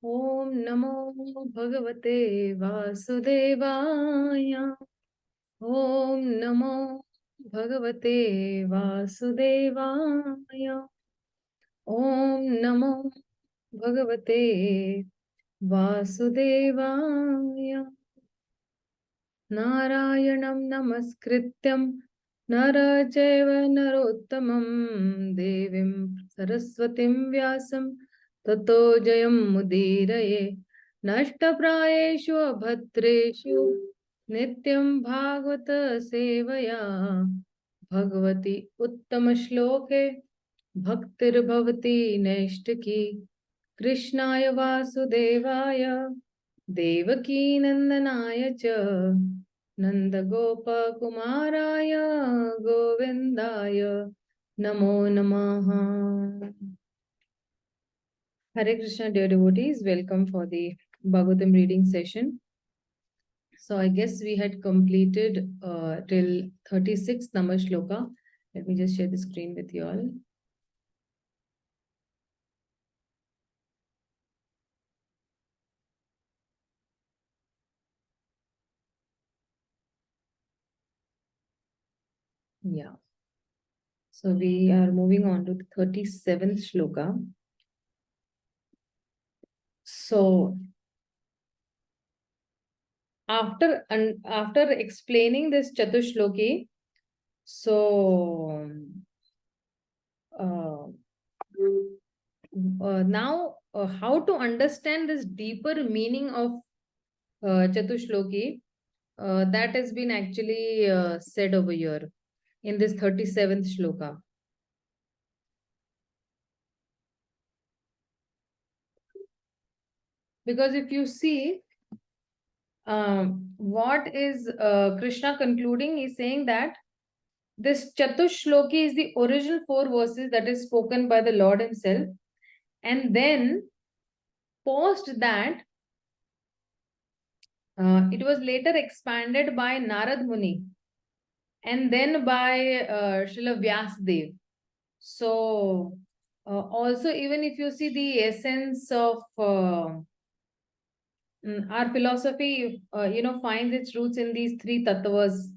Om Namo Bhagavate Vasudevaya. Om Namo Bhagavate Vasudevaya. Om Namo Bhagavate Vasudevaya. Narayanam Namaskrityam Nara Chaiva Narottamam Devim Saraswatim Vyasam Tato Jayam Mudiraye Nashtaprayeshu Abhatreshu Nityam Bhagavata Sevaya Bhagavati Uttama Shloke Bhaktir Bhavati Neshtaki Krishnaya Vasudevaya Devaki Nandanaya Cha Nanda Gopa Kumaraya Govindaya Namo Namaha. Hare Krishna, dear devotees, welcome for the Bhagavatam reading session. So I guess we had completed till 36th number shloka. Let me just share the screen with you all. Yeah. So we are moving on to the 37th shloka. So after explaining this Chatushloki, so now how to understand this deeper meaning of Chatushloki, that has been actually said over here in this 37th shloka. Because if you see, what is Krishna concluding, he's saying that this Chatushloki is the original 4 verses that is spoken by the Lord himself. And then post that, it was later expanded by Narad Muni and then by Srila Vyasdev. So also, even if you see the essence of our philosophy, finds its roots in these 3 tattvas,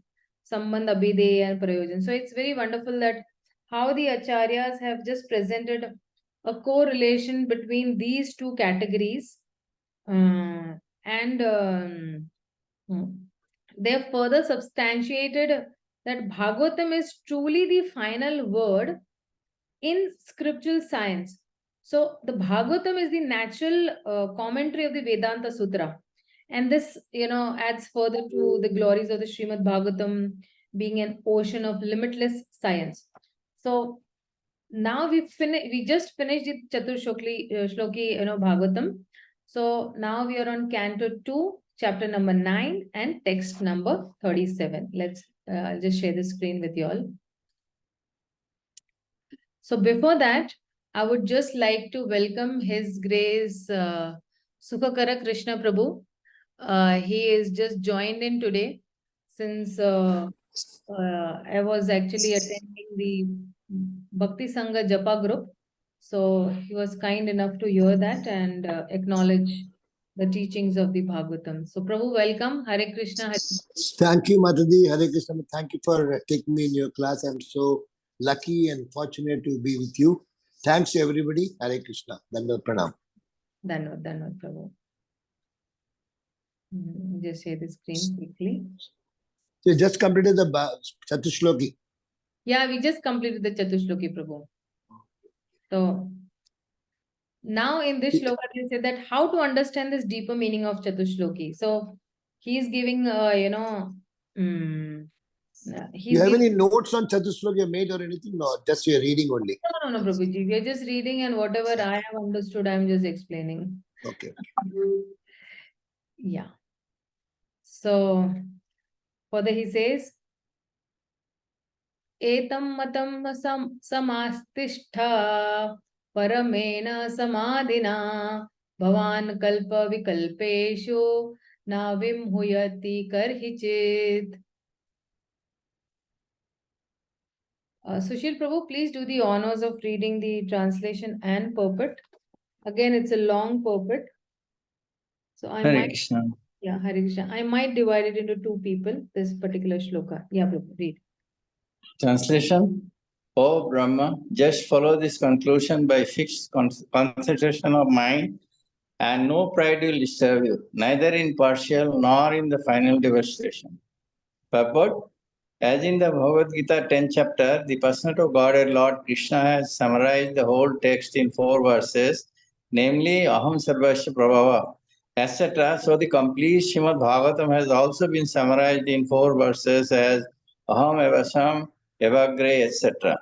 Sambandh, Abhideya and Prayojan. So it's very wonderful that how the acharyas have just presented a correlation between these 2 categories, and they have further substantiated that Bhagavatam is truly the final word in scriptural science. So the Bhagavatam is the natural commentary of the Vedanta Sutra. And this, adds further to the glories of the Śrīmad-Bhāgavatam being an ocean of limitless science. So now we just finished the Chatushloki, Bhagavatam. So now we are on Canto 2, chapter number 9 and text number 37. Let's I'll just share the screen with you all. So before that, I would just like to welcome His Grace Sukhakara Krishna Prabhu. He is just joined in today since I was actually attending the Bhakti Sangha Japa group. So he was kind enough to hear that and acknowledge the teachings of the Bhagavatam. So Prabhu, welcome. Hare Krishna. Hare Thank you, Mataji. Hare Krishna. Thank you for taking me in your class. I'm so lucky and fortunate to be with you. Thanks everybody. Hare Krishna. Dandavad Pranam. Dhanwad, Prabhu. Just share the screen quickly. So you just completed the Chatushloki. Yeah, we just completed the Chatushloki, Prabhu. So now in this shloka, they say that how to understand this deeper meaning of Chatushloki. So he is giving, you have any notes on Chatushloki you made or anything? No, just you're reading only. No, Prabhuji. We are just reading and whatever I have understood, I'm just explaining. Okay. Yeah. So further he says, Etam matam samastishta paramena samadhina bhavan kalpa vikalpeshu navim huyati karhichit. Sushil Prabhu, please do the honors of reading the translation and purport. Again, it's a long purport. So I Hare might, Krishna. yeah, Hare Krishna. I might divide it into two people, this particular shloka. Yeah, Prabhu, read. Translation. O Brahma, just follow this conclusion by fixed concentration of mind, and no pride will disturb you, neither in partial nor in the final devastation. Purport. As in the Bhagavad-gītā 10th chapter, the personality of Godhead Lord Krishna has summarized the whole text in 4 verses, namely Aham Sarvasya Prabhava, etc. So the complete Śrīmad-Bhāgavatam has also been summarized in 4 verses as Aham Evasam, Evagre, etc.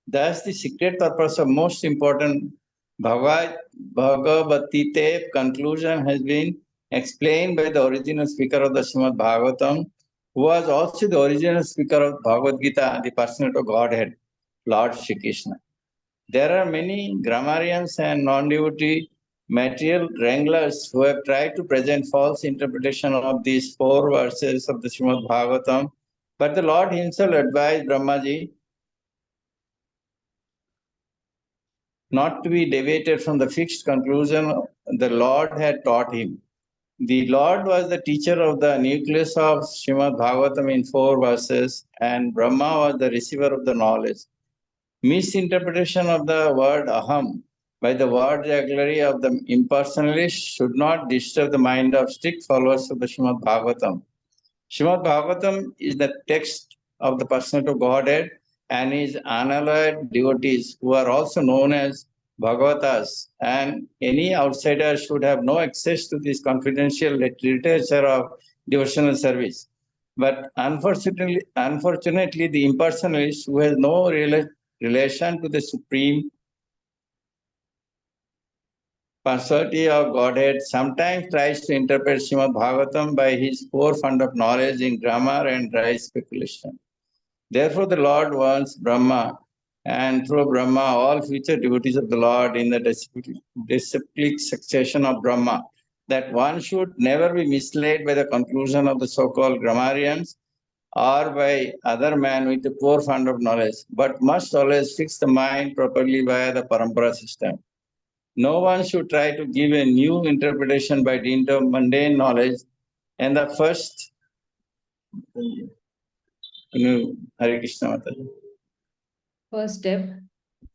Thus, the secret purpose of most important Bhagavad-gītā conclusion has been explained by the original speaker of the Śrīmad-Bhāgavatam, who was also the original speaker of Bhagavad-gītā, the personality of Godhead, Lord Śrī Krishna. There are many grammarians and non-devotee material wranglers who have tried to present false interpretation of these 4 verses of the Śrīmad-Bhāgavatam, but the Lord himself advised Brahmaji not to be deviated from the fixed conclusion the Lord had taught him. The Lord was the teacher of the nucleus of Śrīmad-Bhāgavatam in 4 verses, and Brahma was the receiver of the knowledge. Misinterpretation of the word aham by the word auxiliary of the impersonalist should not disturb the mind of strict followers of the Śrīmad-Bhāgavatam. Śrīmad-Bhāgavatam is the text of the personality of Godhead, and his unalloyed devotees, who are also known as Bhagavatas, and any outsider should have no access to this confidential literature of devotional service. But unfortunately, the impersonalist, who has no relation to the Supreme Personality of Godhead, sometimes tries to interpret Śrīmad-Bhāgavatam by his poor fund of knowledge in grammar and dry speculation. Therefore, the Lord wants Brahma, and through Brahma, all future devotees of the Lord in the disciplic succession of Brahma, that one should never be misled by the conclusion of the so-called grammarians or by other men with a poor fund of knowledge, but must always fix the mind properly via the parampara system. No one should try to give a new interpretation by dint of mundane knowledge, and the first Hare Krishna Mataji.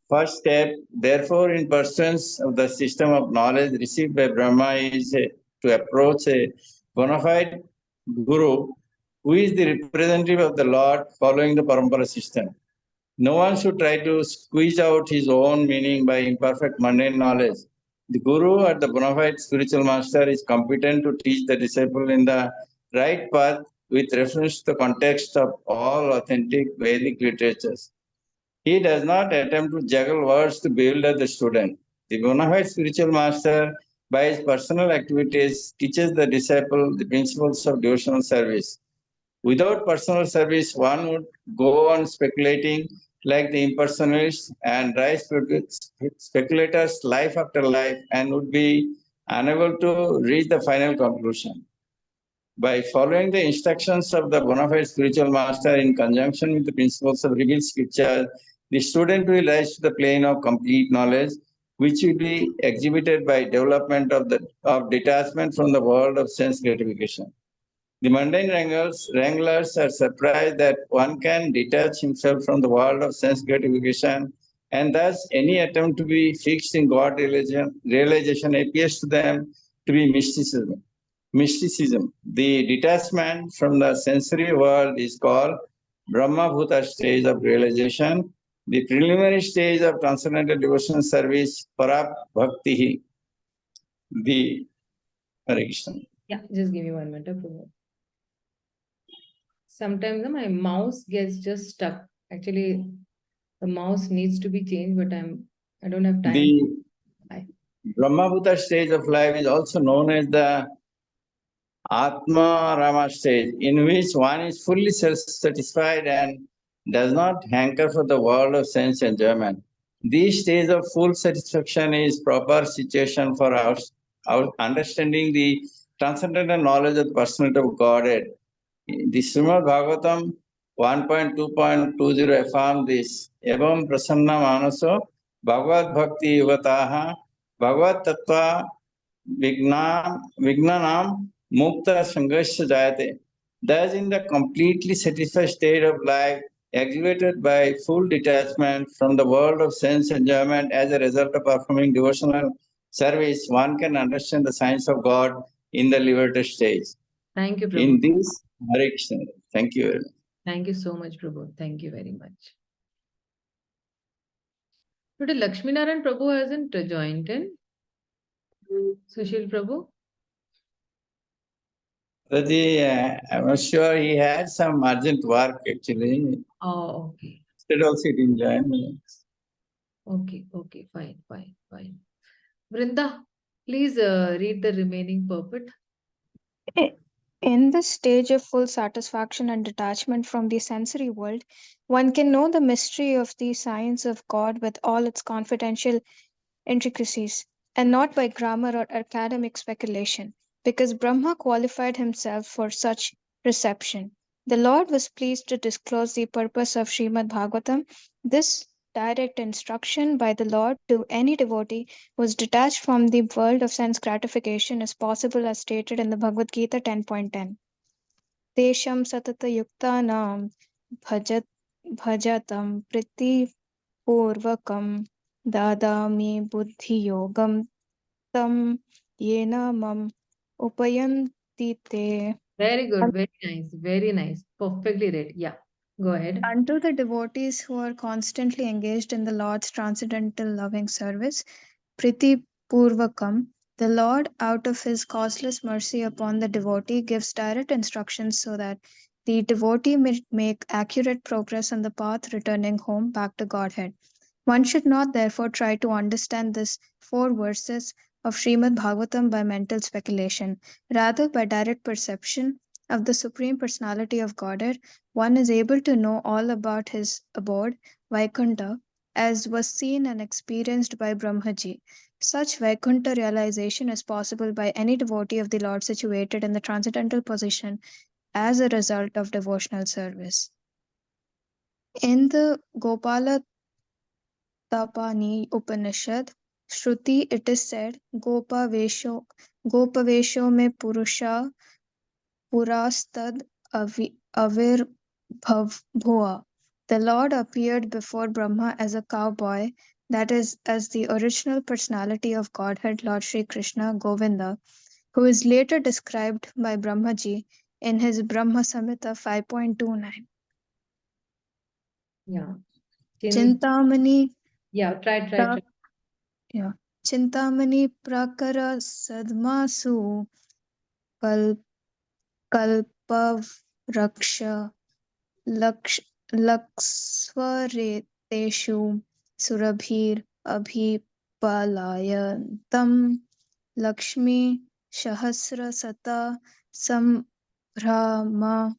First step, therefore, in pursuance of the system of knowledge received by Brahma is to approach a bona fide guru who is the representative of the Lord following the parampara system. No one should try to squeeze out his own meaning by imperfect mundane knowledge. The guru or the bona fide spiritual master is competent to teach the disciple in the right path with reference to the context of all authentic Vedic literatures. He does not attempt to juggle words to build up the student. The bona fide spiritual master, by his personal activities, teaches the disciple the principles of devotional service. Without personal service, one would go on speculating like the impersonalists and dry speculators life after life and would be unable to reach the final conclusion. By following the instructions of the bona fide spiritual master in conjunction with the principles of revealed scripture, the student will rise to the plane of complete knowledge, which will be exhibited by development of detachment from the world of sense gratification. The mundane wranglers are surprised that one can detach himself from the world of sense gratification, and thus any attempt to be fixed in God realization appears to them to be mysticism. The detachment from the sensory world is called Brahma-bhuta stage of realization. The preliminary stage of transcendental devotional service, Parab Bhakti. The Hare Krishna. Yeah, just give me 1 minute. Sometimes my mouse gets just stuck. Actually, the mouse needs to be changed, but I don't have time. The Brahma-bhuta stage of life is also known as the Atma Rama stage, in which one is fully self-satisfied and does not hanker for the world of sense enjoyment. This stage of full satisfaction is proper situation for our understanding the transcendental knowledge of the personality of Godhead. The Śrīmad-Bhāgavatam 1.2.20 affirms this. Evam prasanna manaso Bhagavad Bhakti Yugataha Bhagavad Tattva vignanam mukta sanghasya jayate. Thus, in the completely satisfied state of life, exhibited by full detachment from the world of sense enjoyment as a result of performing devotional service, one can understand the science of God in the liberated stage. Thank you, Prabhu. In this, Hare Krishna. Thank you very much. Thank you so much, Prabhu. Thank you very much. Today, Lakshminarayan Prabhu hasn't joined in. Sushil Prabhu? I'm not sure he had some urgent work actually. Oh, okay. Instead also he didn't join. Okay, fine. Vrinda, please read the remaining purport. In this stage of full satisfaction and detachment from the sensory world, one can know the mystery of the science of God with all its confidential intricacies, and not by grammar or academic speculation, because Brahma qualified himself for such reception. The Lord was pleased to disclose the purpose of Śrīmad-Bhāgavatam. This direct instruction by the Lord to any devotee was detached from the world of sense gratification as possible as stated in the Bhagavad-gītā 10.10. Tesham satata yuktanam bhajatam priti purvakam dadami buddhi yogam tam yena mam upayanti te. Very good, very nice. Perfectly read. Yeah, go ahead. Unto the devotees who are constantly engaged in the Lord's transcendental loving service, Priti Purvakam, the Lord, out of his causeless mercy upon the devotee, gives direct instructions so that the devotee may make accurate progress on the path returning home back to Godhead. One should not therefore try to understand these 4 verses of Śrīmad-Bhāgavatam by mental speculation. Rather, by direct perception of the Supreme Personality of Godhead, one is able to know all about his abode, Vaikuntha, as was seen and experienced by Brahmaji. Such Vaikuntha realization is possible by any devotee of the Lord situated in the transcendental position as a result of devotional service. In the Gopala Tapani Upanishad, Shruti, it is said, Gopavesho me Purusha Purastad Avirbhavbhua. The Lord appeared before Brahma as a cowboy, that is, as the original personality of Godhead, Lord Sri Krishna Govinda, who is later described by Brahmaji in his Brahma Samhita 5.29. Yeah. Chintamani. Yeah, try. Yeah. Chintamani prakara sadmasu kalpavraksha laksvareteshu surabhir abhipalayantam lakshmi sahasrasata sambrahma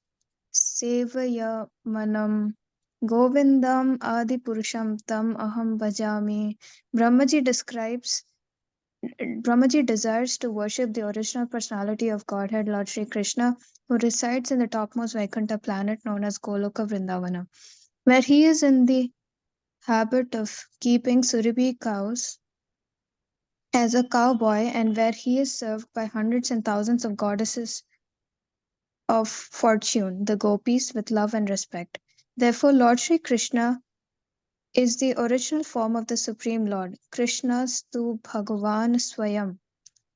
sevayamanam govindam adipurusham tam aham bhajami. Brahmaji desires to worship the original personality of Godhead, Lord Sri Krishna, who resides in the topmost Vaikuntha planet known as Goloka Vrindavana, where he is in the habit of keeping Surabhi cows as a cowboy and where he is served by hundreds and thousands of goddesses of fortune, the gopis, with love and respect. Therefore, Lord Sri Krishna is the original form of the Supreme Lord, Krishnastu Bhagavan Swayam.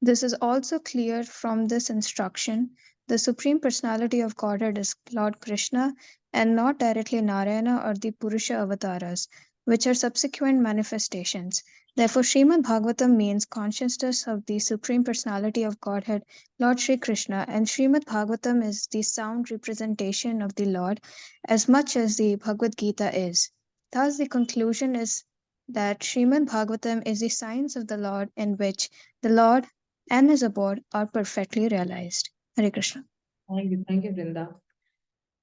This is also clear from this instruction. The Supreme Personality of Godhead is Lord Krishna and not directly Narayana or the Purusha avatars, which are subsequent manifestations. Therefore, Śrīmad-Bhāgavatam means consciousness of the Supreme Personality of Godhead, Lord Sri Krishna, and Śrīmad-Bhāgavatam is the sound representation of the Lord as much as the Bhagavad-gītā is. Thus, the conclusion is that Śrīmad-Bhāgavatam is the science of the Lord in which the Lord and his abode are perfectly realized. Hare Krishna. Thank you, Vrinda.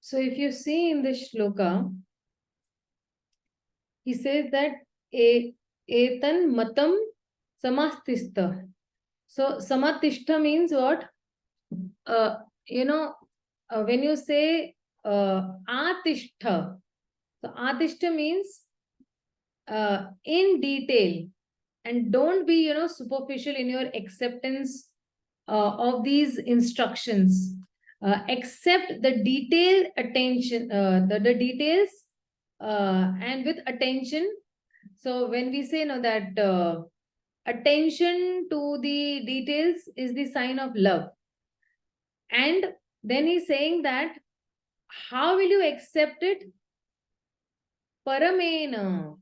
So if you see in this shloka, he says that etan matam samastishta. So samatishta means what? When you say atishta, so atishta means in detail. and don't be, superficial in your acceptance of these instructions. Accept the detailed attention, the details, and with attention. So when we say that attention to the details is the sign of love. And then he's saying that how will you accept it? Paramena,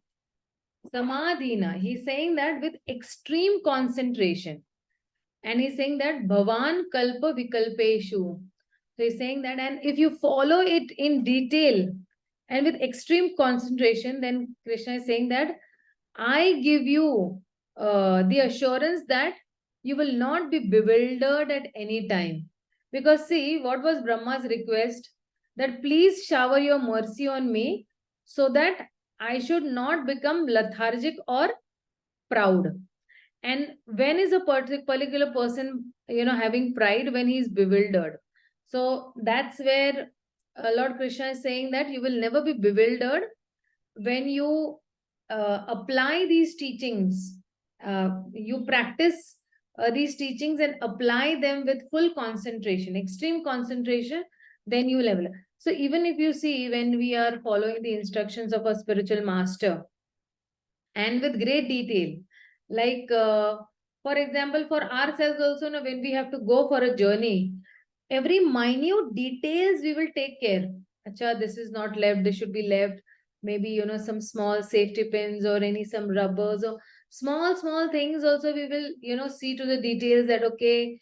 samadhina. He's saying that with extreme concentration. And he's saying that bhavan kalpa vikalpeshu. So he's saying that, and if you follow it in detail and with extreme concentration, then Krishna is saying that I give you the assurance that you will not be bewildered at any time. Because see, what was Brahma's request? That please shower your mercy on me so that I should not become lethargic or proud. And when is a particular person, having pride? When he is bewildered. So that's where Lord Krishna is saying that you will never be bewildered when you apply these teachings. You practice these teachings and apply them with full concentration, extreme concentration, then you level up. So even if you see, when we are following the instructions of a spiritual master and with great detail, like for example, for ourselves also, when we have to go for a journey, every minute details we will take care. Acha, this is not left, this should be left. Maybe, some small safety pins or some rubbers or small things also we will, see to the details that, okay,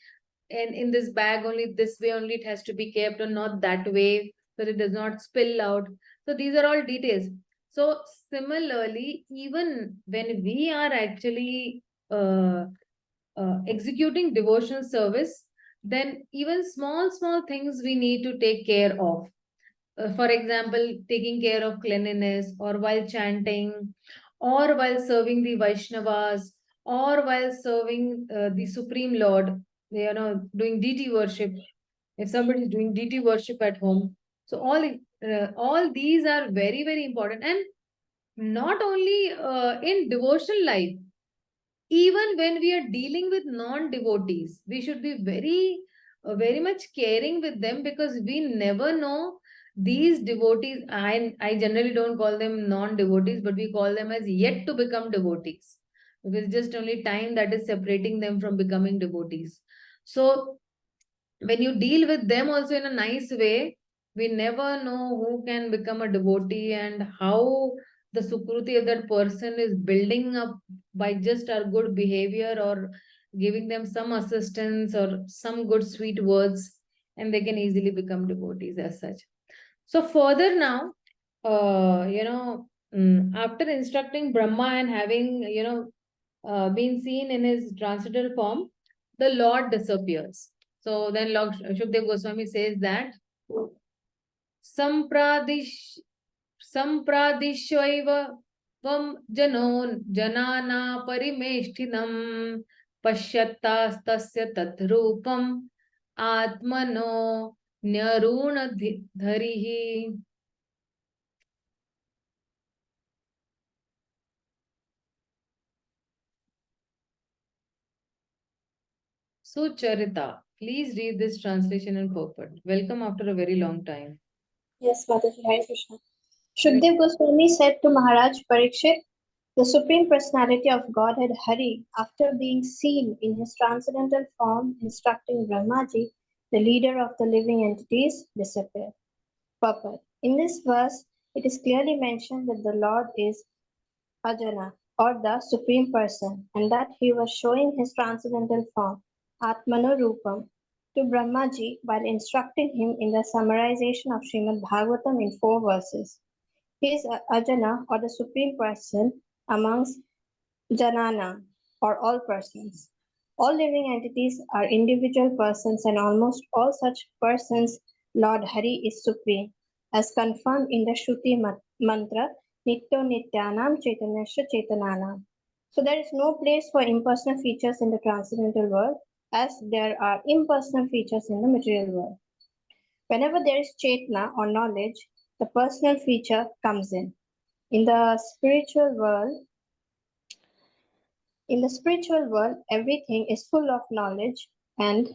and in this bag only, this way only it has to be kept, or not that way, so it does not spill out. So these are all details. So similarly, even when we are actually executing devotional service, then even small things we need to take care of. For example, taking care of cleanliness, or while chanting, or while serving the Vaishnavas, or while serving the Supreme Lord, doing deity worship. If somebody is doing deity worship at home, so all these are very, very important. And not only in devotional life, even when we are dealing with non-devotees, we should be very much caring with them, because we never know these devotees. I generally don't call them non-devotees, but we call them as yet to become devotees, because it's just only time that is separating them from becoming devotees. So when you deal with them also in a nice way, we never know who can become a devotee and how the sukruti of that person is building up by just our good behavior, or giving them some assistance or some good sweet words, and they can easily become devotees as such. So further now, after instructing Brahma and having, been seen in his transcendental form, the Lord disappears. So then Lord Shukdev Goswami says that Sampradishvaiva vam janana parimeshtinam pashyattastasya tatrupam atmano nyaruna dharihi. So Charita, please read this translation and purport. Welcome after a very long time. Yes, Mataji, Hare Krishna. Shukdev Goswami said to Maharaj Parikshit, the Supreme Personality of Godhead Hari, after being seen in his transcendental form instructing Brahmaji, the leader of the living entities, disappeared. Purport. In this verse, it is clearly mentioned that the Lord is Ajana, or the Supreme Person, and that he was showing his transcendental form, Atmano Rupam, to Brahmaji while instructing him in the summarization of Śrīmad-Bhāgavatam in 4 verses. He is Ajana, or the Supreme Person, amongst Janana, or all persons. All living entities are individual persons, and almost all such persons, Lord Hari is supreme, as confirmed in the Shruti mantra, Nityo Nityanam Chaitanyasya Chaitananam. So there is no place for impersonal features in the transcendental world, as there are impersonal features in the material world. Whenever there is Chaitana or knowledge, the personal feature comes in. In the spiritual world, In the spiritual world, everything is full of knowledge, and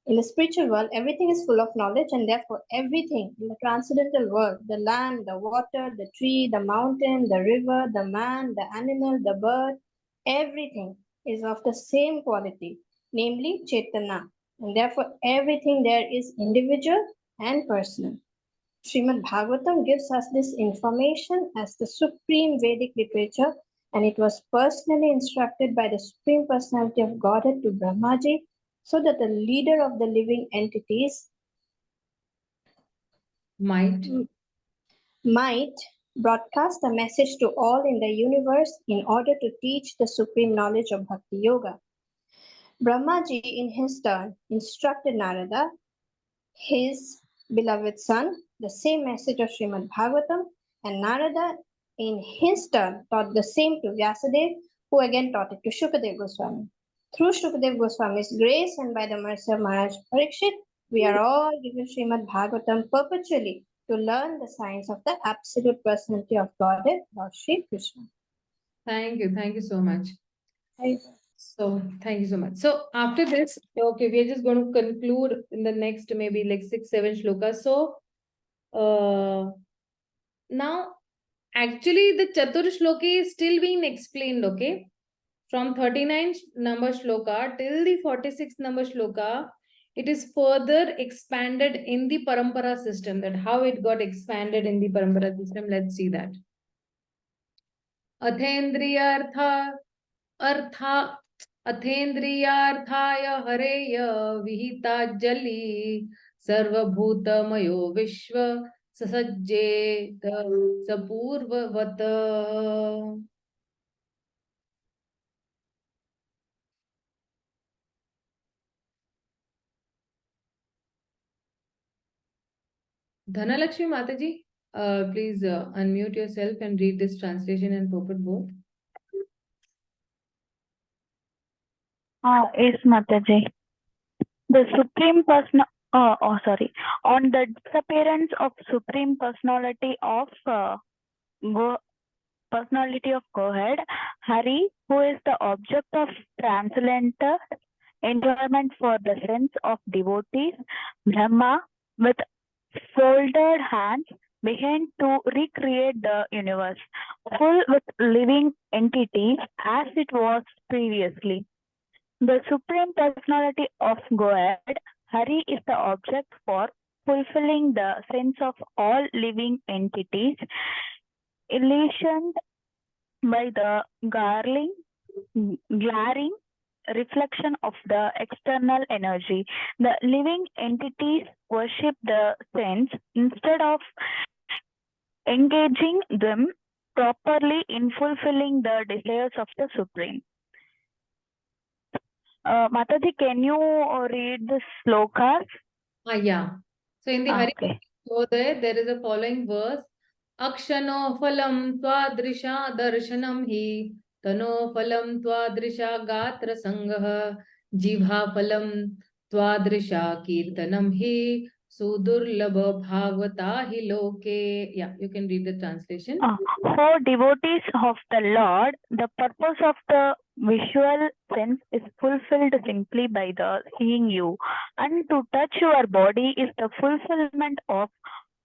in the spiritual world, everything is full of knowledge, and therefore everything in the transcendental world, the land, the water, the tree, the mountain, the river, the man, the animal, the bird, everything is of the same quality, namely Chaitanya, and therefore everything there is individual and personal. Śrīmad-Bhāgavatam gives us this information as the supreme Vedic literature, and it was personally instructed by the Supreme Personality of Godhead to Brahmaji, so that the leader of the living entities Might. broadcast a message to all in the universe in order to teach the supreme knowledge of Bhakti Yoga. Brahmaji, in his turn, instructed Narada, his beloved son, the same message of Śrīmad-Bhāgavatam, and Narada, in his turn, taught the same to Vyasadeva, who again taught it to Shukadeva Goswami. Through Shukadeva Goswami's grace and by the mercy of Maharaj Parikshit, we are all given Śrīmad-Bhāgavatam perpetually to learn the science of the Absolute Personality of Godhead, Lord Shri Krishna. Thank you so much. Thank you. So thank you so much. So after this, okay, we are just going to conclude in the next maybe like 6-7 shlokas. So now actually the Chatur Shloki is still being explained, okay? From 39 number shloka till the 46th number shloka, it is further expanded in the Parampara system. That how it got expanded in the Parampara system. Let's see that. Athendriyarthaya hareya vihita jali sarvabhutamayo vishwa sasajjeta sapurvavata. Dhanalakshmi Mataji, please unmute yourself and read this translation and purport both. Yes, Mataji. The Supreme Person, on the disappearance of Supreme Personality of Personality of Godhead, Hari, who is the object of transcendental enjoyment for the sense of devotees, Brahma, with folded hands, began to recreate the universe, full with living entities as it was previously. The Supreme Personality of Godhead, Hari, is the object for fulfilling the sense of all living entities, illusioned by the glaring reflection of the external energy. The living entities worship the sense instead of engaging them properly in fulfilling the desires of the Supreme. Mataji, can you read the slokas? Yeah. So in the Hari, Okay. so there is a following verse. Akshano phalam twadrisha darshanam hi tano phalam twadrisha gatra sangha jivha phalam twadrisha kirtanam hi sudurlabha bhagavata hi loke. Yeah, you can read the translation. For devotees of the Lord, the purpose of the visual sense is fulfilled simply by the seeing you, and to touch your body is the fulfillment of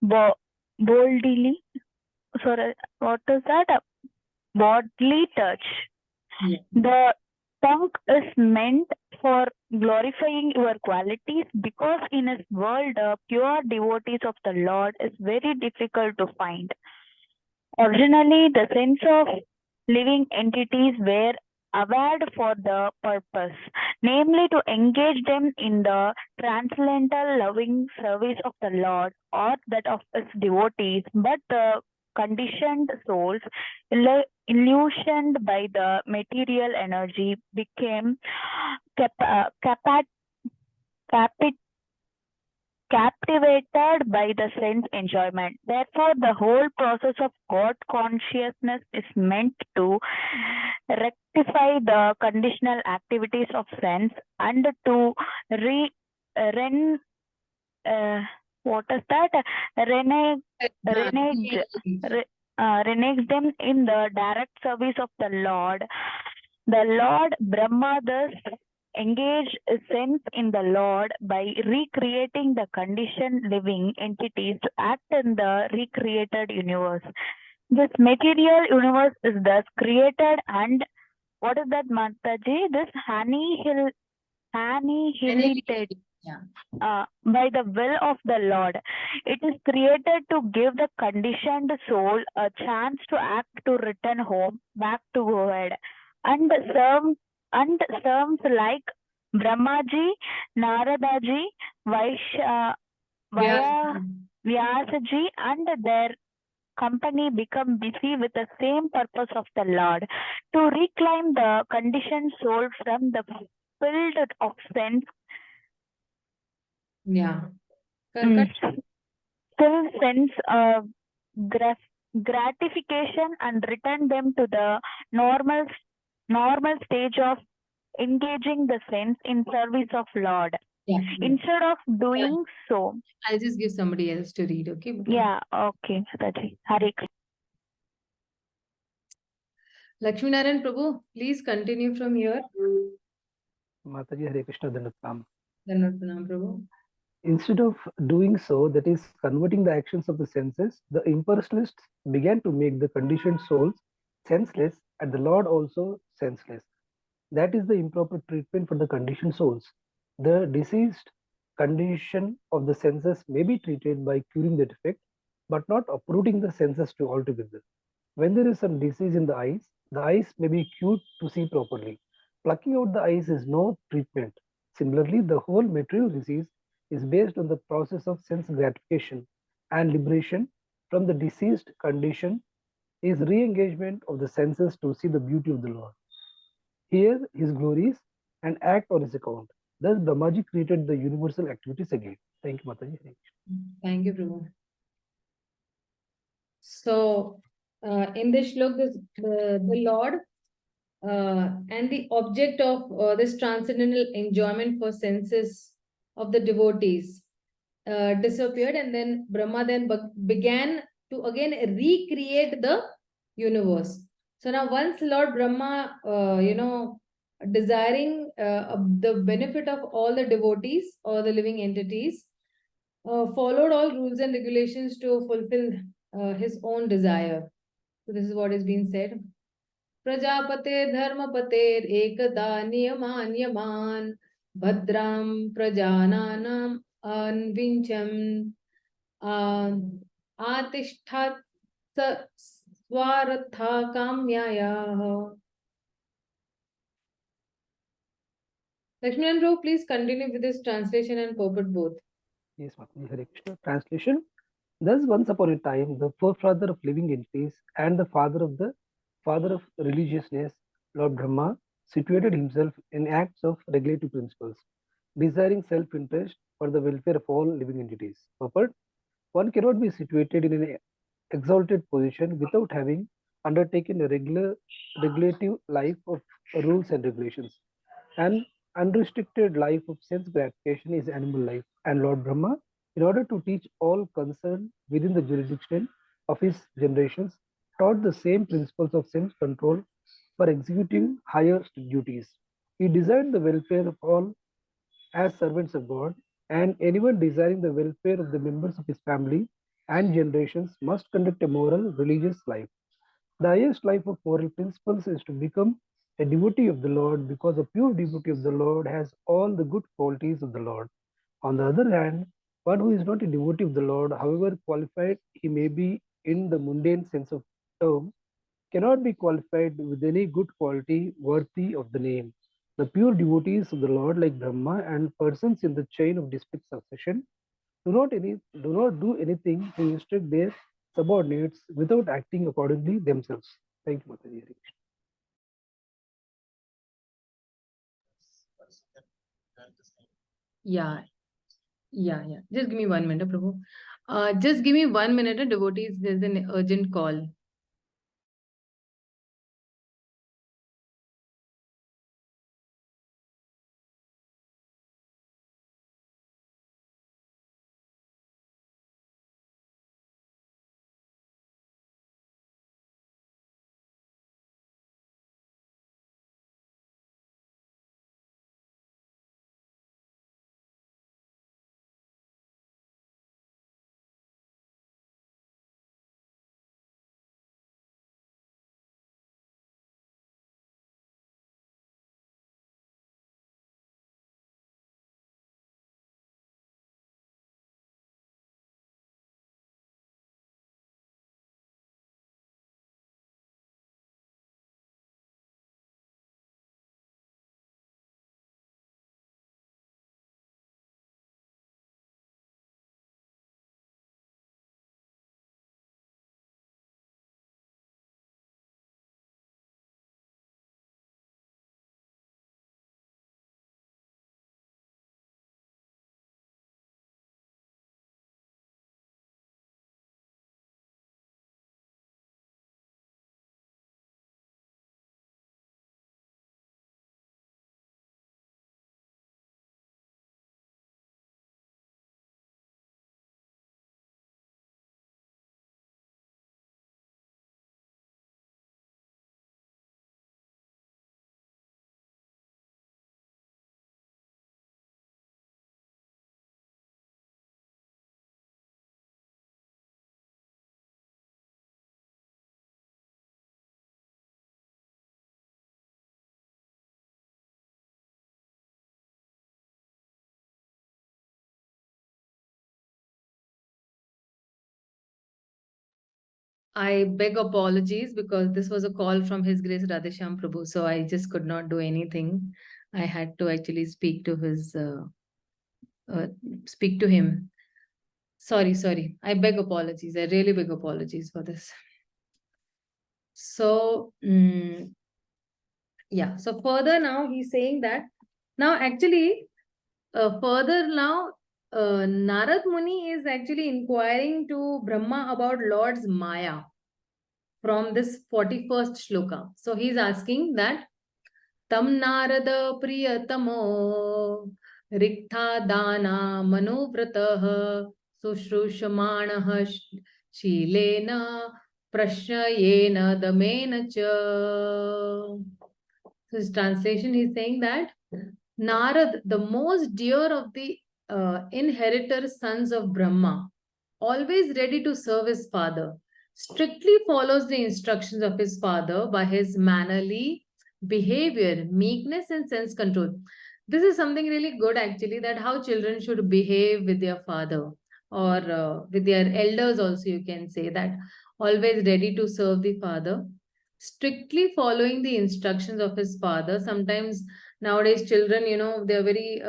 bodily. Sorry, what is that? Bodily touch. Yeah. The tongue is meant for glorifying your qualities, because in this world, pure devotees of the Lord is very difficult to find. Originally, the sense of living entities were awarded for the purpose, namely to engage them in the transcendental loving service of the Lord or that of his devotees, but the conditioned souls, illusioned by the material energy, became captivated by the sense enjoyment. Therefore, the whole process of God consciousness is meant to rectify the conditional activities of sense and to renege them in the direct service of the Lord. The Lord Brahma thus engaged sense in the Lord by recreating the conditioned living entities to act in the recreated universe. This material universe is thus created, and what is that, Mataji? This annihilated by the will of the Lord. It is created to give the conditioned soul a chance to act, to return home, back to Godhead, and serves like Brahmaji, Naradaji, Vyasaji, and their company become busy with the same purpose of the Lord, to reclaim the conditioned soul from the filled of sense. Yeah. Full sense of gratification and return them to the normal stage of engaging the sense in service of Lord. Yeah. Instead of doing so. I'll just give somebody else to read, okay? Yeah, okay. Mataji. Hare Krishna. Lakshminarayan Prabhu, please continue from here. Mataji, Hare Krishna, Dandatam. Dandatam Prabhu. Instead of doing so, that is converting the actions of the senses, the impersonalists began to make the conditioned souls senseless and the Lord also senseless. That is the improper treatment for the conditioned souls. The diseased condition of the senses may be treated by curing the defect, but not uprooting the senses altogether. When there is some disease in the eyes may be cured to see properly. Plucking out the eyes is no treatment. Similarly, the whole material disease is based on the process of sense gratification, and liberation from the diseased condition is re-engagement of the senses to see the beauty of the Lord, hear his glories, and act on his account. Thus, Brahmaji created the universal activities again. Thank you, Mataji. Thank you, Prabhu. So, in this shlok, the Lord and the object of this transcendental enjoyment for senses of the devotees disappeared, and then Brahma then began to again recreate the universe. So now once Lord Brahma, desiring the benefit of all the devotees or the living entities, followed all rules and regulations to fulfill his own desire. So this is what is being said. Prajapate dharmapate ekada niyaman bhadram prajananam anvincham atishtat swaratha kamyaya. Lakshman Prabhu, please continue with this translation and purport both. Yes, Mataji. Hare Krishna. Translation. Thus, once upon a time, the forefather of living entities and the father of religiousness, Lord Brahma, situated himself in acts of regulative principles, desiring self-interest for the welfare of all living entities. Purport: one cannot be situated in an exalted position without having undertaken a regulative life of rules and regulations. An unrestricted life of sense gratification is animal life, and Lord Brahma, in order to teach all concerned within the jurisdiction of his generations, taught the same principles of sense control for executing higher duties. He desired the welfare of all as servants of God, and anyone desiring the welfare of the members of his family and generations must conduct a moral, religious life. The highest life of moral principles is to become a devotee of the Lord, because a pure devotee of the Lord has all the good qualities of the Lord. On the other hand, one who is not a devotee of the Lord, however qualified he may be in the mundane sense of term, cannot be qualified with any good quality worthy of the name. The pure devotees of the Lord, like Brahma and persons in the chain of distinct succession, do not do anything to instruct their subordinates without acting accordingly themselves. Thank you, Mataji. Yeah. Just give me 1 minute, Prabhu. Just give me 1 minute, devotees. There's an urgent call. I beg apologies because this was a call from His Grace Radheshyam Prabhu, so I just could not do anything. I had to actually speak to him. Sorry. I beg apologies. I really beg apologies for this. So, yeah. So further now he's saying that now actually further now Narad Muni is actually inquiring to Brahma about Lord's Maya from this 41st shloka. So he's asking that Tam Narada Priyatamo Riktha Dana Manuvratah Sushrushamanah Shilena Prashnayena Damena Cha. So his translation, he's saying that Narad, the most dear of the inheritor sons of Brahma, always ready to serve his father, strictly follows the instructions of his father by his mannerly behavior, meekness, and sense control. This is something really good, actually, that how children should behave with their father or with their elders, also, you can say that. Always ready to serve the father, strictly following the instructions of his father. Sometimes nowadays, children, they're very,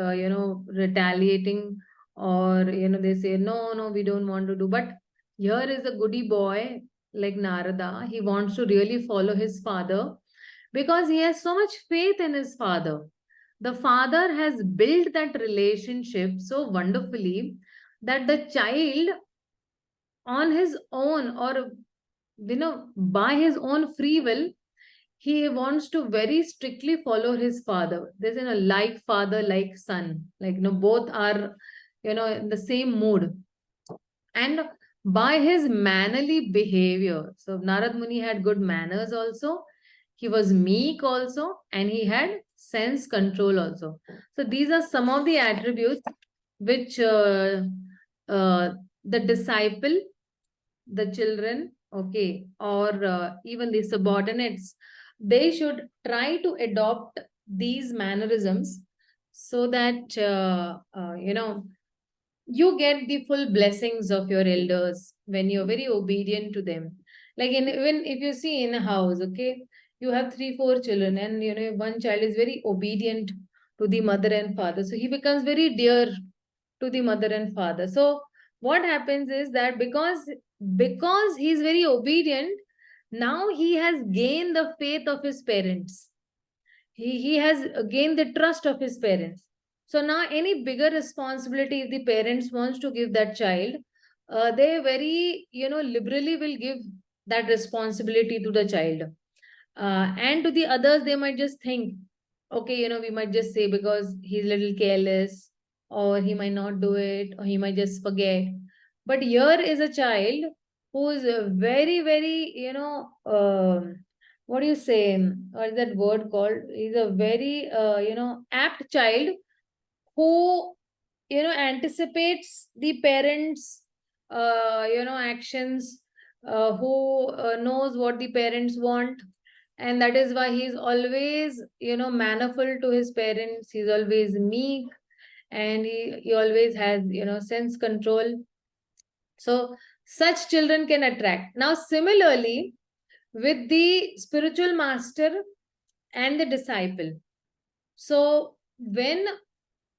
retaliating, or they say no, we don't want to do. But here is a goody boy like Narada. He wants to really follow his father because he has so much faith in his father. The father has built that relationship so wonderfully that the child on his own, or by his own free will, he wants to very strictly follow his father. There's like father, like son, like both are in the same mood. And by his mannerly behavior, so Narad Muni had good manners also, he was meek also, and he had sense control also. So these are some of the attributes which the disciple, the children, okay, or even the subordinates, they should try to adopt these mannerisms so that you get the full blessings of your elders when you're very obedient to them. Like even if you see in a house, okay, you have 3-4 children, and one child is very obedient to the mother and father, so he becomes very dear to the mother and father. So what happens is that because he's very obedient, now he has gained the faith of his parents. He has gained the trust of his parents. So now any bigger responsibility if the parents wants to give that child, they very liberally will give that responsibility to the child. And to the others, they might just think, okay, we might just say because he's a little careless, or he might not do it, or he might just forget. But here is a child who is very, very, what do you say? What is that word called? He's a very, apt child who, anticipates the parents, actions, who knows what the parents want. And that is why he's always, mannerful to his parents. He's always meek, and he always has, sense control. So such children can attract. Now, similarly, with the spiritual master and the disciple. So when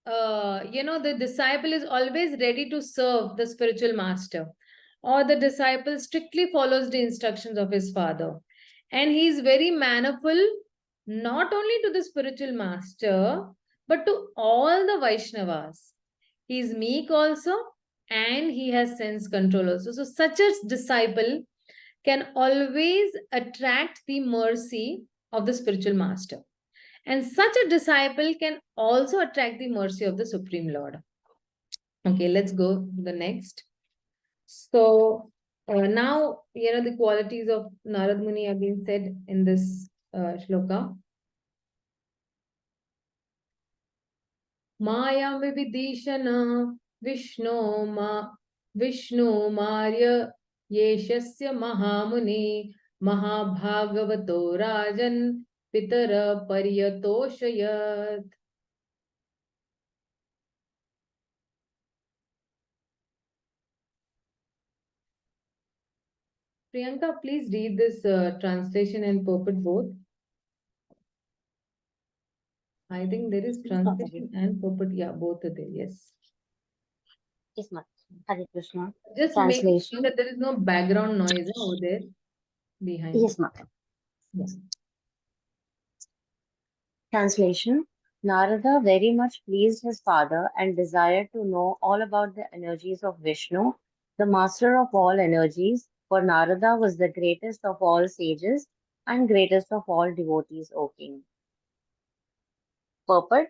the disciple is always ready to serve the spiritual master, or the disciple strictly follows the instructions of his father, and he is very mannerful not only to the spiritual master but to all the Vaishnavas. He is meek also, and he has sense control also. So such a disciple can always attract the mercy of the spiritual master. And such a disciple can also attract the mercy of the Supreme Lord. Okay, let's go to the next. So now, the qualities of Narad Muni have been said in this shloka. Mayam vividishana Vishnu Marya Yeshasya Mahamuni Mahabhagavato Rajan Pitara Paryatoshayat. Priyanka, please read this translation and purport both. I think there is translation and purport. Yeah, both are there. Yes. Yes, ma'am. Hare Krishna. Just make sure Translation. that there is no background noise over there behind. Yes, ma'am. Yeah. Translation. Narada very much pleased his father and desired to know all about the energies of Vishnu, the master of all energies, for Narada was the greatest of all sages and greatest of all devotees, O king. Purport.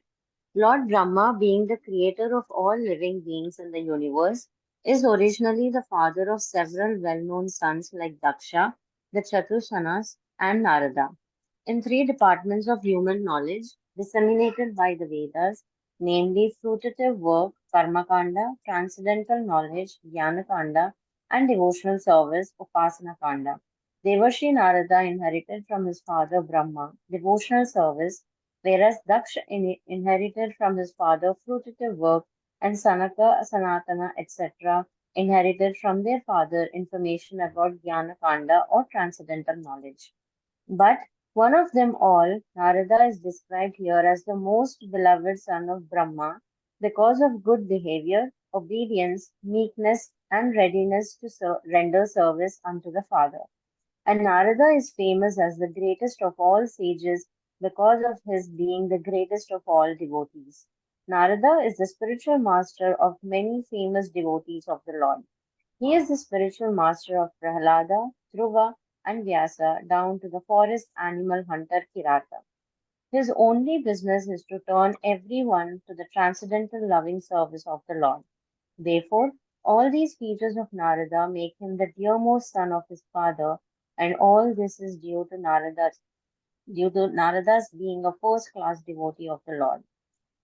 Lord Brahma, being the creator of all living beings in the universe, is originally the father of several well-known sons like Daksha, the Chatushanas, and Narada. In three departments of human knowledge disseminated by the Vedas, namely fruitative work, Karmakanda, transcendental knowledge, Jnanakanda, and devotional service, Upasanakanda. Devarshi Narada inherited from his father Brahma devotional service, whereas Daksha inherited from his father fruitative work, and Sanaka, Sanatana, etc. inherited from their father information about Jnanakanda or transcendental knowledge. But one of them all, Narada, is described here as the most beloved son of Brahma because of good behavior, obedience, meekness, and readiness to render service unto the father. And Narada is famous as the greatest of all sages because of his being the greatest of all devotees. Narada is the spiritual master of many famous devotees of the Lord. He is the spiritual master of Prahlada, Dhruva, and Vyasa down to the forest animal hunter Kirata. His only business is to turn everyone to the transcendental loving service of the Lord. Therefore, all these features of Narada make him the dearmost son of his father, and all this is due to Narada's being a first-class devotee of the Lord.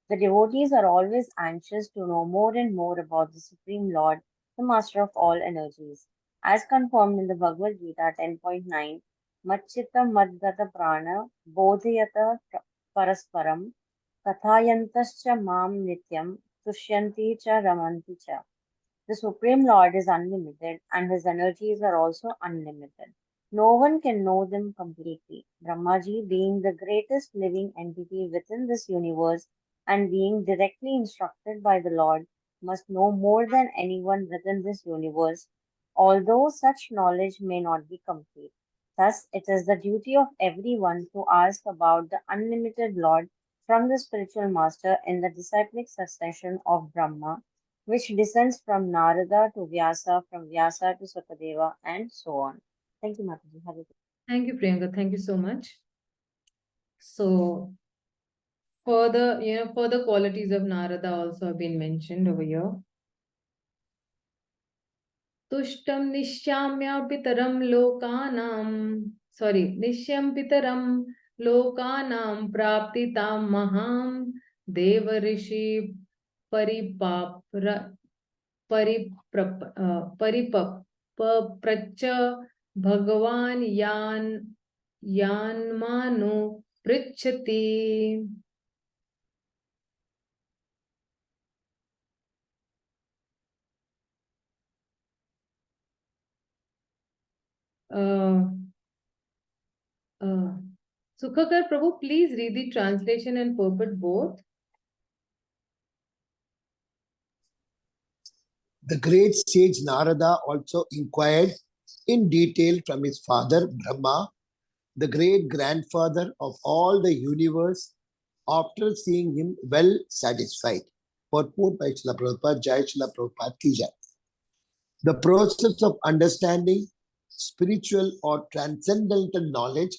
The devotees are always anxious to know more and more about the Supreme Lord, the Master of all energies. As confirmed in the Bhagavad-gītā 10.9, Machchitta Madgata Prana Bodhayata Parasparam Kathayantascha Mam Nityam Tushyanti Cha Ramanti Cha. The Supreme Lord is unlimited and his energies are also unlimited. No one can know them completely. Brahmaji, being the greatest living entity within this universe and being directly instructed by the Lord, must know more than anyone within this universe, although such knowledge may not be complete. Thus, it is the duty of everyone to ask about the unlimited Lord from the spiritual master in the disciplic succession of Brahma, which descends from Narada to Vyasa, from Vyasa to Sukadeva, and so on. Thank you, Mataji. Hare Krishna. Thank you, Priyanka. Thank you so much. So, further qualities of Narada also have been mentioned over here. Tushtam nishyamya pitaram lokanam. Sorry, nishyam pitaram lokanam praptitam maham deva rishi paripapra paripapracha bhagavan yanmanu pritchati. Sukhakar Prabhu, please read the translation and purport both. The great sage Narada also inquired in detail from his father Brahma, the great grandfather of all the universe, after seeing him well satisfied. Purport by Srila Prabhupada, Jai Srila Prabhupada Ki Jai. The process of understanding spiritual or transcendental knowledge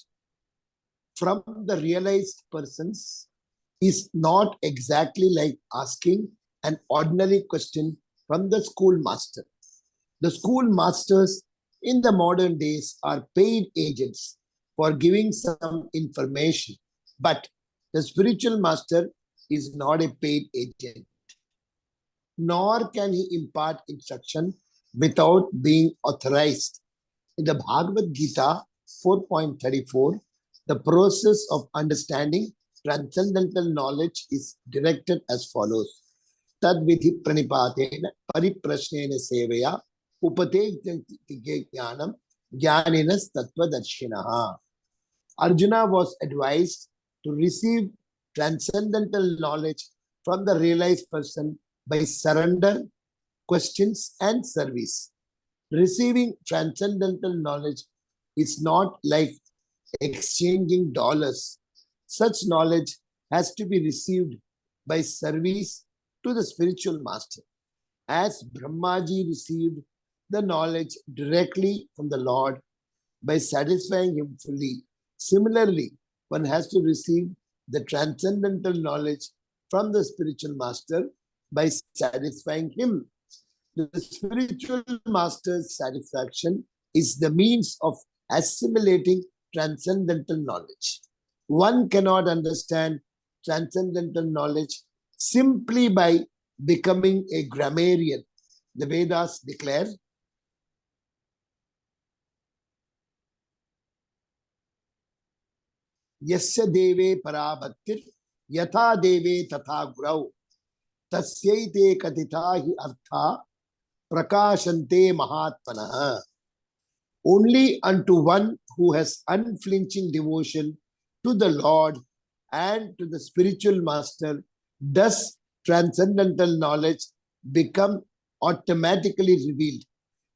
from the realized persons is not exactly like asking an ordinary question from the schoolmaster. The schoolmasters in the modern days are paid agents for giving some information, but the spiritual master is not a paid agent, nor can he impart instruction without being authorized. In the Bhagavad-gītā 4.34, the process of understanding transcendental knowledge is directed as follows. Tad vidhi pranipatena pariprashnena sevaya upate jnanam Jnaninas Tattvadarshinaha. Arjuna was advised to receive transcendental knowledge from the realized person by surrender, questions, and service. Receiving transcendental knowledge is not like exchanging dollars. Such knowledge has to be received by service to the spiritual master. As Brahmaji received the knowledge directly from the Lord by satisfying him fully, similarly, one has to receive the transcendental knowledge from the spiritual master by satisfying him. The spiritual master's satisfaction is the means of assimilating transcendental knowledge. One cannot understand transcendental knowledge simply by becoming a grammarian. The Vedas declare, Yasya deve parabhaktir yatha deve tatha gurau tasyaite katitahi artha prakashante mahatmanaha. Only unto one who has unflinching devotion to the Lord and to the spiritual master does transcendental knowledge become automatically revealed.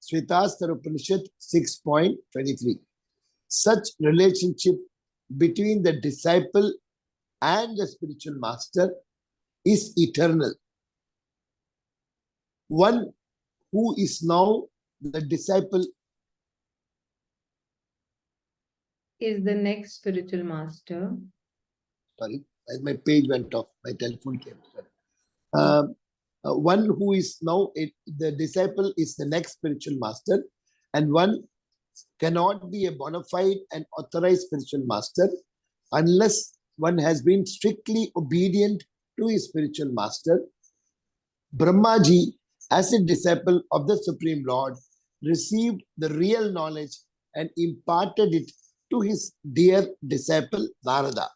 Shvetastra Upanishad 6.23. Such relationship between the disciple and the spiritual master is eternal. One who is now the disciple is the next spiritual master. Sorry, my page went off. My telephone came. One who is now the disciple is the next spiritual master, and one cannot be a bona fide and authorized spiritual master unless one has been strictly obedient to his spiritual master. Brahmaji, as a disciple of the Supreme Lord, received the real knowledge and imparted it to his dear disciple Narada.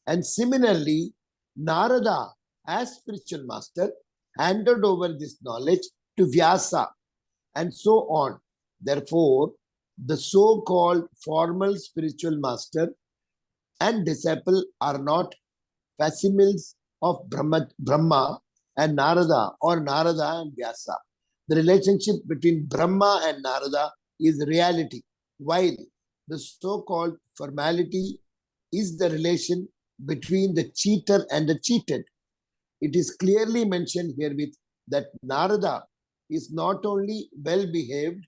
And similarly, Narada, as spiritual master, handed over this knowledge to Vyasa, and so on. Therefore, the so-called formal spiritual master and disciple are not facsimiles of Brahma and Narada, or Narada and Vyasa. The relationship between Brahma and Narada is reality, while the so-called formality is the relation between the cheater and the cheated. It is clearly mentioned herewith that Narada is not only well-behaved,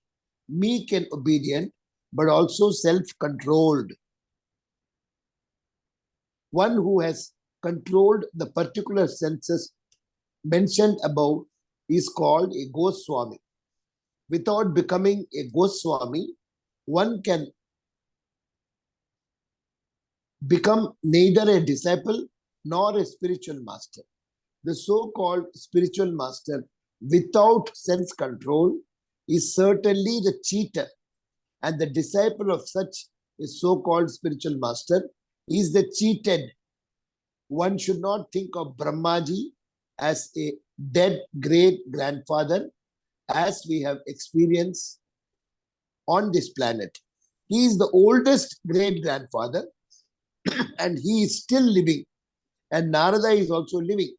meek and obedient, but also self-controlled. One who has controlled the particular senses mentioned above is called a Goswami. Without becoming a Goswami, one can become neither a disciple nor a spiritual master. The so-called spiritual master without sense control is certainly the cheater, and the disciple of such a so-called spiritual master is the cheated. One should not think of Brahmaji as a dead great-grandfather, as we have experienced on this planet. He is the oldest great-grandfather, and he is still living, and Narada is also living.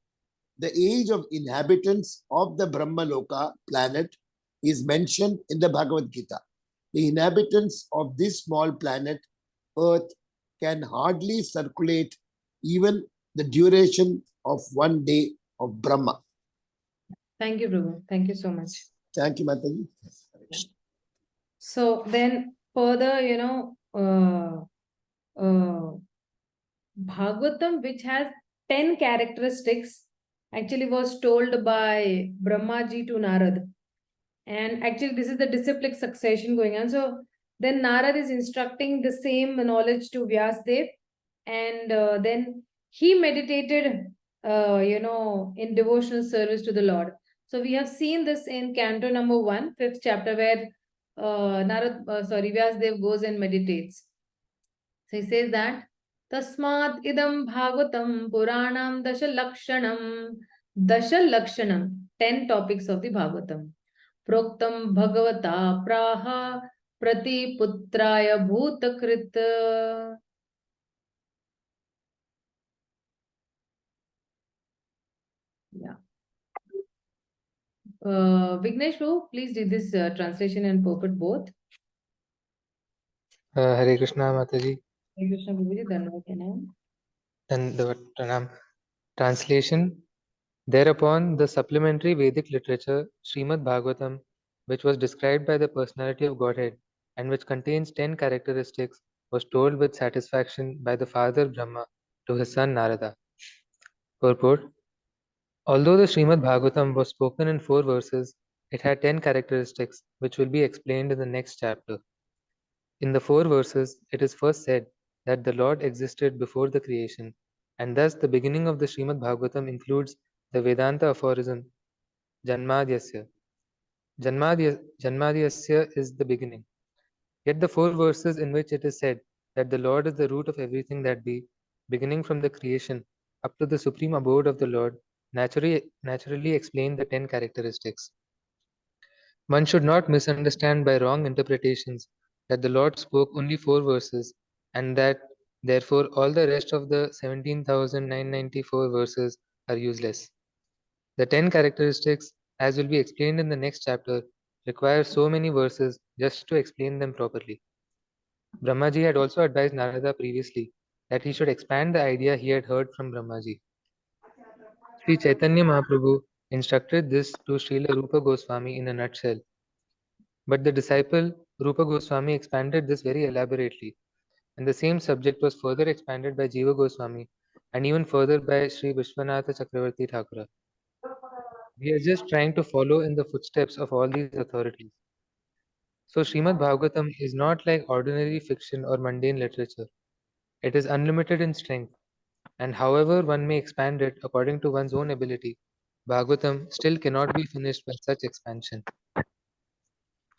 The age of inhabitants of the Brahmaloka planet is mentioned in the Bhagavad-gītā. The inhabitants of this small planet, Earth, can hardly circulate even the duration of one day of Brahma. Thank you, Prabhu. Thank you so much. Thank you, Mataji. So then further, Bhagavatam, which has 10 characteristics, actually was told by Brahmaji to Narad. And actually this is the disciplic succession going on. So then Narad is instructing the same knowledge to Vyasdev, and then he meditated, in devotional service to the Lord. So we have seen this in Canto number 1, 5th chapter, where Vyasdev goes and meditates. So he says that Tasmat idam bhagavatam puranam dasha lakshanam, 10 topics of the Bhagavatam. Proktam bhagavata praha Pratiputraya Bhutakrit. Yeah. Vignesh Prabhu, please read this translation and purport both. Hare Krishna Mataji. Hare Krishna Prabhuji, Dhanavad Pranam. Dandavat Pranam. Translation. Thereupon, the supplementary Vedic literature, Śrīmad-Bhāgavatam, which was described by the personality of Godhead and which contains 10 characteristics, was told with satisfaction by the father Brahma to his son Narada. Purport. Although the Śrīmad-Bhāgavatam was spoken in 4 verses, it had 10 characteristics, which will be explained in the next chapter. In the 4 verses, it is first said that the Lord existed before the creation, and thus the beginning of the Śrīmad-Bhāgavatam includes the Vedanta aphorism Janmadhyasya. Janmadhyasya is the beginning. Yet the 4 verses in which it is said that the Lord is the root of everything that be, beginning from the creation up to the supreme abode of the Lord, naturally explain the 10 characteristics. One should not misunderstand by wrong interpretations that the Lord spoke only 4 verses and that therefore all the rest of the 17,994 verses are useless. The 10 characteristics, as will be explained in the next chapter, require so many verses just to explain them properly. Brahmaji had also advised Narada previously that he should expand the idea he had heard from Brahmaji. Śrī Caitanya Mahāprabhu instructed this to Srila Rupa Goswami in a nutshell. But the disciple Rupa Goswami expanded this very elaborately, and the same subject was further expanded by Jiva Goswami and even further by Sri Vishwanatha Chakravarti Thakura. We are just trying to follow in the footsteps of all these authorities. So Śrīmad-Bhāgavatam is not like ordinary fiction or mundane literature. It is unlimited in strength, and however one may expand it according to one's own ability, Bhagavatam still cannot be finished by such expansion.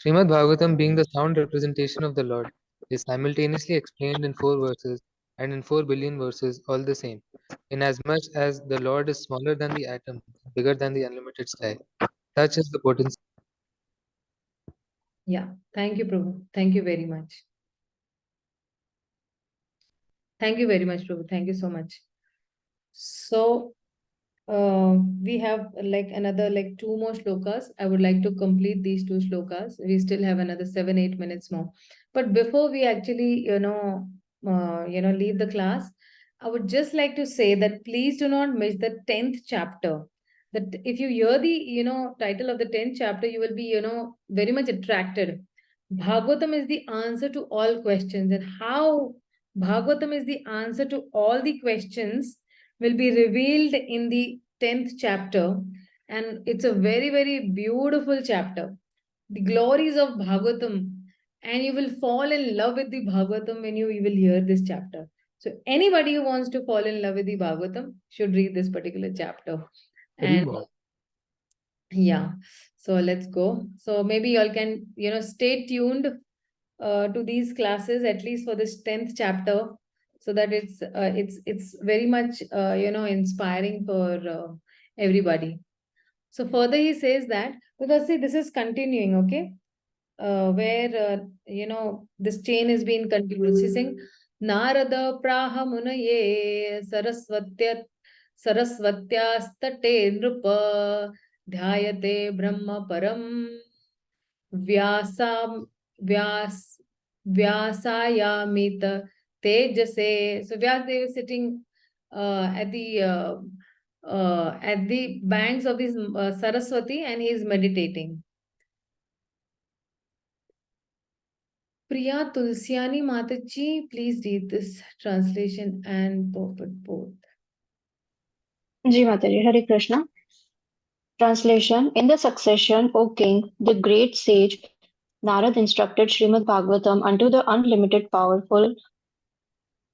Śrīmad-Bhāgavatam, being the sound representation of the Lord, is simultaneously explained in 4 verses and in 4 billion verses all the same, inasmuch as the Lord is smaller than the atom, bigger than the unlimited sky. Such is the potency. Yeah, thank you, Prabhu. Thank you very much. Thank you very much, Prabhu. Thank you so much. So, we have like another 2 more shlokas. I would like to complete these 2 shlokas. We still have another 7-8 minutes more. But before we actually, leave the class, I would just like to say that please do not miss the 10th chapter. That if you hear the, title of the 10th chapter, you will be, very much attracted. Bhagavatam is the answer to all questions, and how Bhagavatam is the answer to all the questions will be revealed in the 10th chapter, and it's a very, very beautiful chapter. The glories of Bhagavatam, and you will fall in love with the Bhagavatam when you will hear this chapter. So anybody who wants to fall in love with the Bhagavatam should read this particular chapter. And yeah, so let's go. So maybe y'all can, stay tuned to these classes, at least for this 10th chapter, so that it's very much inspiring for everybody. So further he says that, because see, this is continuing, okay, where this chain is being continued. He's saying Narada praha munaye sarasvatyastate nrupa dhyayate brahma param vyasayamita tejase. So Vyasadeva is sitting at the banks of this Saraswati, and he is meditating. Priya Tulsiani Mataji, please read this translation and purport both. Ji Mataji, Hare Krishna. Translation. In the succession, O king, the great sage Narad instructed Śrīmad-Bhāgavatam unto the unlimited powerful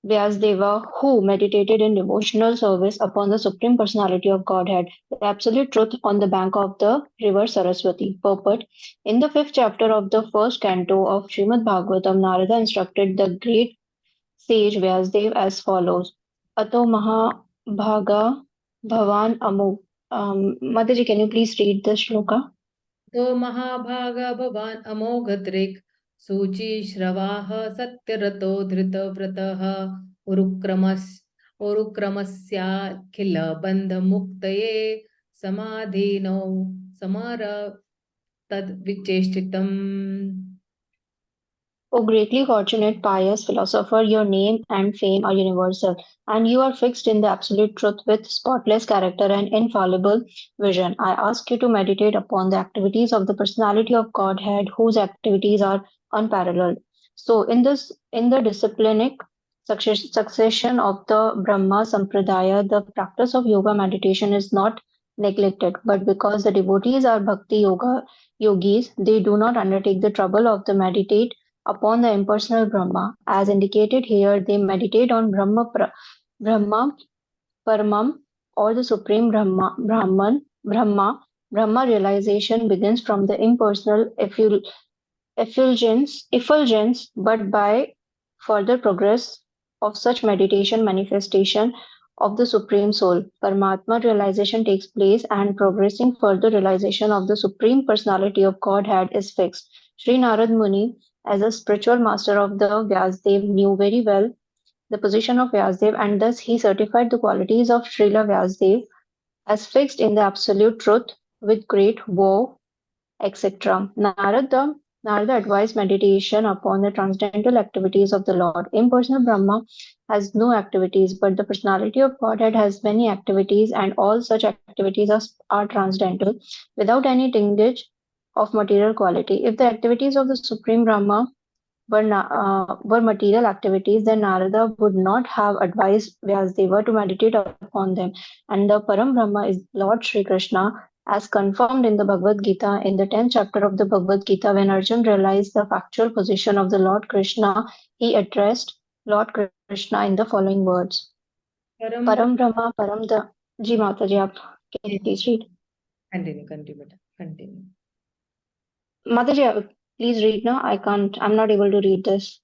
Vyasadeva, who meditated in devotional service upon the Supreme Personality of Godhead, the Absolute Truth, on the bank of the river Saraswati. Purport. In the 5th chapter of the 1st canto of Śrīmad-Bhāgavatam, Narada instructed the great sage Vyasadeva as follows. Ato Mahabhaga Bhavan Amo. Mataji, can you please read the shloka? So Mahabhaga Bhavan Amoghadrik Suchi Shravaha Satyarato Dhritavratah Urukramasya Khila Bandha Muktaye Samadhino Samara Tad Vicheshtitam. O greatly fortunate, pious philosopher, your name and fame are universal, and you are fixed in the absolute truth with spotless character and infallible vision. I ask you to meditate upon the activities of the personality of Godhead, whose activities are unparalleled. So, in the disciplinic succession of the Brahma Sampradaya, the practice of yoga meditation is not neglected, but because the devotees are bhakti yoga yogis, they do not undertake the trouble of the meditate upon the impersonal Brahma. As indicated here, they meditate on Brahma Paramam, or the Supreme Brahma. Brahma realization begins from the impersonal effulgence, but by further progress of such meditation, manifestation of the Supreme Soul, Paramatma realization takes place, and progressing further realization of the Supreme Personality of Godhead is fixed. Sri Narad Muni, as a spiritual master of the Vyasdev, knew very well the position of Vyasdev, and thus he certified the qualities of Srila Vyasdev as fixed in the absolute truth with great woe, etc. Narada advised meditation upon the transcendental activities of the Lord. Impersonal Brahma has no activities, but the personality of Godhead has many activities, and all such activities are transcendental, without any tinge of material quality. If the activities of the Supreme Brahma were material activities, then Narada would not have advised Vyasdeva to meditate upon them. And the Param Brahma is Lord Shri Krishna, as confirmed in the Bhagavad-gītā in the 10th chapter of the Bhagavad-gītā. When Arjuna realized the factual position of the Lord Krishna, he addressed Lord Krishna in the following words. Param Brahma, Param the... Ji Mataji, aap can please read. Continue, beta. Continue. Mataji, please read now. I'm not able to read this.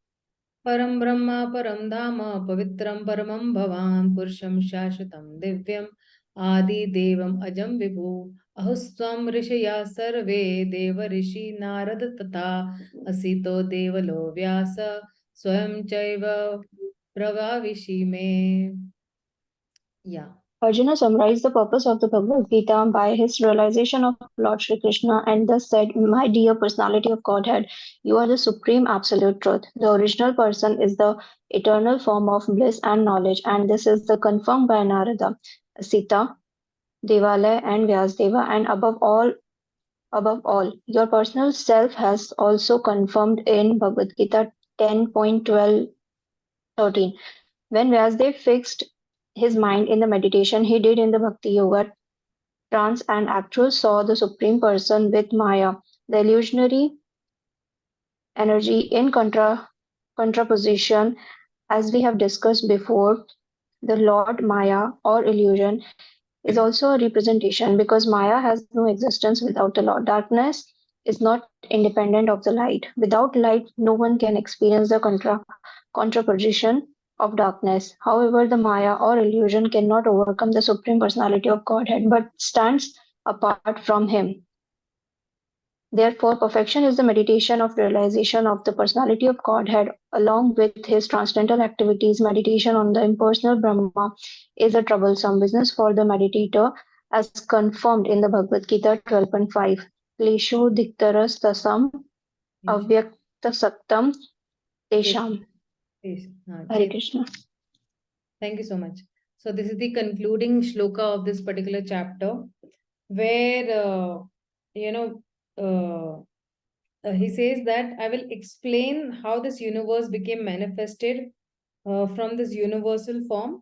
Param Brahma, Param Dhama, Pavitram Paramam Bhavan, Purusham Shashvatam Divyam, Adi Devam Ajam Vibhu, Ahusvam Rishaya Sarve, Deva Rishi Narada Tata, Asito Devalo Vyasa, Swayam Chaiva Pravavishi Me. Yeah. Arjuna summarized the purpose of the Bhagavad-gītā by his realization of Lord Shri Krishna and thus said, My dear personality of Godhead, you are the supreme absolute truth. The original person is the eternal form of bliss and knowledge, and this is the confirmed by Narada, Sita, Devalaya, and Vyasdeva, and above all, your personal self has also confirmed in Bhagavad-gītā 10.12.13. When Vyasdev fixed his mind in the meditation he did in the Bhakti Yoga trance and actual saw the Supreme Person with Maya, the illusionary energy in contraposition, as we have discussed before, the Lord Maya or illusion is also a representation because Maya has no existence without the Lord. Darkness is not independent of the light. Without light, no one can experience the contraposition of darkness. However, the Maya or illusion cannot overcome the Supreme Personality of Godhead but stands apart from Him. Therefore, perfection is the meditation of realization of the personality of Godhead along with his transcendental activities. Meditation on the impersonal Brahma is a troublesome business for the meditator as confirmed in the Bhagavad-gītā 12.5. Klesho diktaras tasam avyakta saktam tesham. Hare Krishna. Thank you so much. So this is the concluding shloka of this particular chapter where, he says that I will explain how this universe became manifested from this universal form,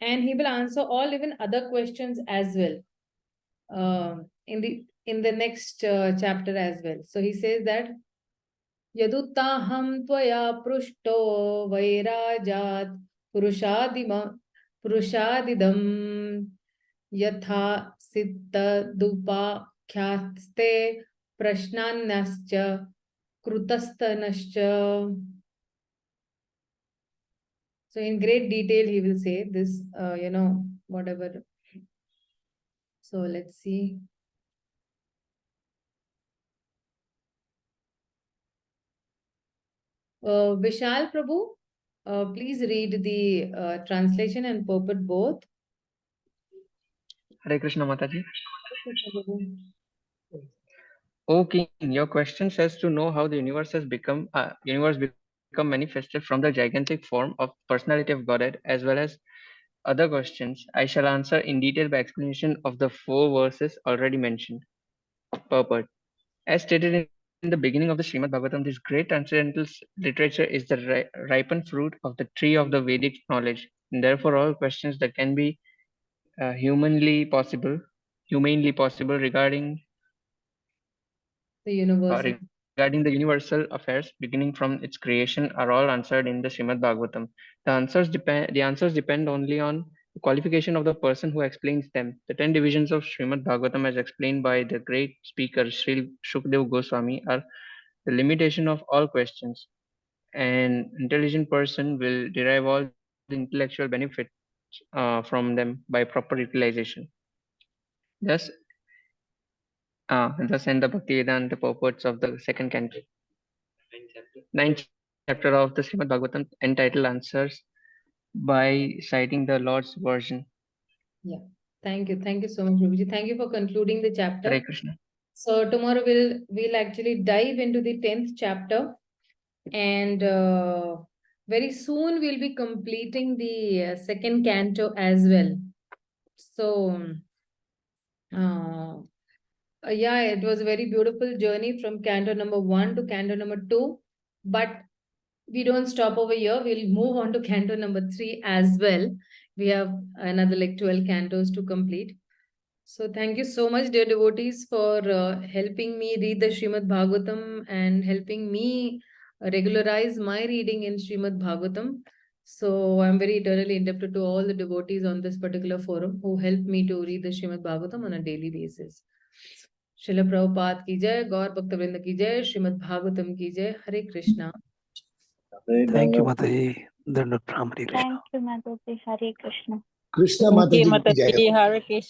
and he will answer all even other questions as well in the next chapter as well. So he says that Yaduttaham tvaya prushto vairajat purushadidam yatha siddha dupa khyatste prashnanyascha krutastanascha. So in great detail he will say this, whatever. So let's see. . Vishal Prabhu, please read the translation and purport both. Hare Krishna Mataji. O King, your question says to know how the universe has become manifested from the gigantic form of personality of Godhead, as well as other questions. I shall answer in detail by explanation of the 4 verses already mentioned. Purport. As stated in the beginning of the Śrīmad-Bhāgavatam, this great transcendental literature is the ripened fruit of the tree of the Vedic knowledge. And therefore, all questions that can be humanly possible regarding The universe. Regarding the universal affairs beginning from its creation are all answered in the Śrīmad-Bhāgavatam. The answers depend only on the qualification of the person who explains them. The 10 divisions of Śrīmad-Bhāgavatam, as explained by the great speaker Sri Shukdev Goswami, are the limitation of all questions. An intelligent person will derive all the intellectual benefits from them by proper utilization. Thus end the Bhakti Vedanta purports of the second canto. 9th chapter of the Śrīmad-Bhāgavatam, entitled Answers by citing the Lord's version. Yeah. Thank you. Thank you so much, Prabhuji. Thank you for concluding the chapter. Hare Krishna. So tomorrow we'll actually dive into the 10th chapter, and very soon we'll be completing the second canto as well. So yeah, it was a very beautiful journey from canto number 1 to canto number 2, but we don't stop over here. We'll move on to canto number 3 as well. We have another like 12 cantos to complete. So thank you so much, dear devotees, for helping me read the Śrīmad-Bhāgavatam and helping me regularize my reading in Śrīmad-Bhāgavatam. So I'm very eternally indebted to all the devotees on this particular forum who helped me to read the Śrīmad-Bhāgavatam on a daily basis. Srila Prabhupada ki jai, Gaur Bhakta-vrinda ki jai, Śrīmad-Bhāgavatam ki jai, Hare Krishna. Thank you, Mataji. Dandavad Pranam, Hare Krishna. Thank you, Mataji. Hare Krishna. Krishna Thank you, Mataji ki jai. Mataji. Hare Krishna.